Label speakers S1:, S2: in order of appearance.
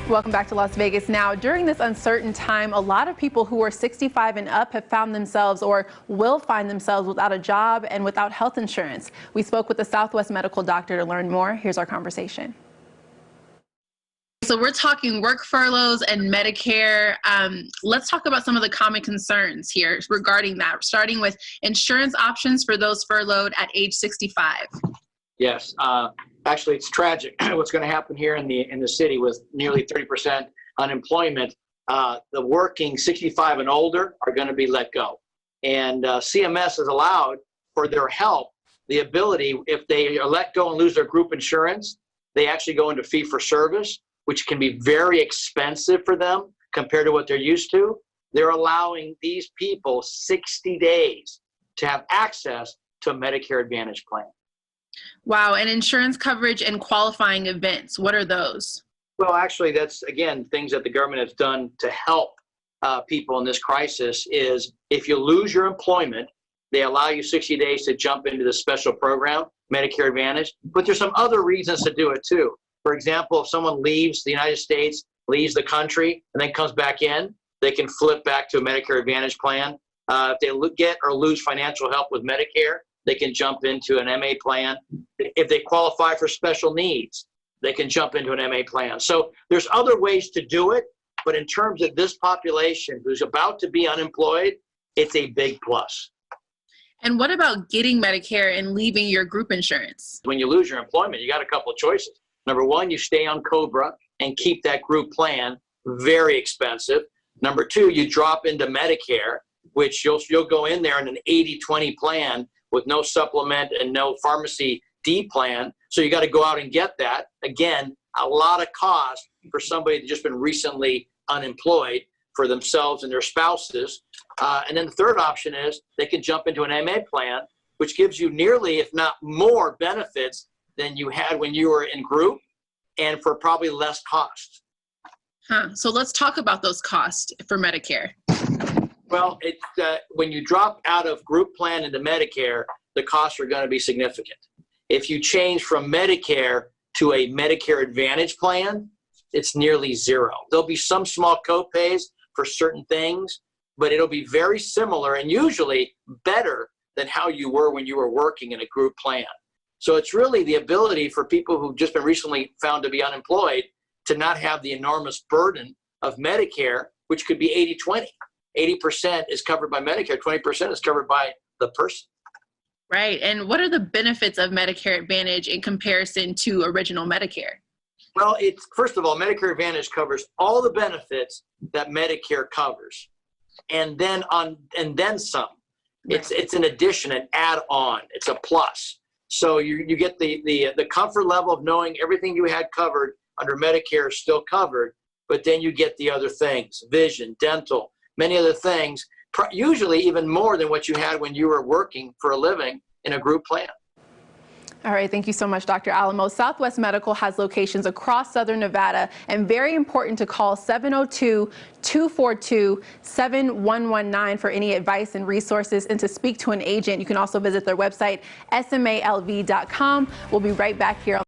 S1: Welcome back to Las Vegas. Now, during this uncertain time, a lot of people who are 65 and up have found themselves or will find themselves without a job and without health insurance. We spoke with the Southwest medical doctor to learn more. Here's our conversation. So we're talking work furloughs and Medicare. Let's talk about some of the common concerns here regarding that, starting with insurance options for those furloughed at age 65.
S2: Yes. Actually, it's tragic what's going to happen here in the city with nearly 30% unemployment. The working 65 and older are going to be let go. And CMS has allowed for their help the ability, if they are let go and lose their group insurance, they actually go into fee for service, which can be very expensive for them compared to what they're used to. They're allowing these people 60 days to have access to a Medicare Advantage plan.
S1: Wow. And insurance coverage and qualifying events, what are those?
S2: Well, actually, that's, again, things that the government has done to help people in this crisis is if you lose your employment, they allow you 60 days to jump into the special program, Medicare Advantage. But there's some other reasons to do it, too. For example, if someone leaves the United States, leaves the country, and then comes back in, they can flip back to a Medicare Advantage plan. If they get or lose financial help with Medicare, they can jump into an MA plan. If they qualify for special needs, they can jump into an MA plan. So there's other ways to do it, but in terms of this population who's about to be unemployed, it's a big plus.
S1: And what about getting Medicare and leaving your group insurance?
S2: When you lose your employment, you got a couple of choices. Number one, you stay on COBRA and keep that group plan, very expensive. Number two, you drop into Medicare, which you'll go in there in an 80-20 plan with no supplement and no pharmacy D plan. So you got to go out and get that. Again, a lot of cost for somebody that's just been recently unemployed for themselves and their spouses. And then the third option is they can jump into an MA plan, which gives you nearly, if not more, benefits than you had when you were in group and for probably less cost.
S1: So let's talk about those costs for Medicare.
S2: Well, when you drop out of group plan into Medicare, the costs are going to be significant. If you change from Medicare to a Medicare Advantage plan, it's nearly zero. There'll be some small copays for certain things, but it'll be very similar and usually better than how you were when you were working in a group plan. So it's really the ability for people who've just been recently found to be unemployed to not have the enormous burden of Medicare, which could be 80-20. 80% is covered by Medicare, 20% is covered by the person.
S1: Right. And what are the benefits of Medicare Advantage in comparison to original Medicare?
S2: Well, first of all, Medicare Advantage covers all the benefits that Medicare covers, and then some. Right. It's an addition, an add-on. It's a plus. So you get the comfort level of knowing everything you had covered under Medicare is still covered, but then you get the other things: vision, dental, many other things, usually even more than what you had when you were working for a living in a group plan.
S1: All right, thank you so much, Dr. Alamo. Southwest Medical has locations across Southern Nevada, and very important to call 702-242-7119 for any advice and resources, and to speak to an agent. You can also visit their website, smalv.com. We'll be right back here.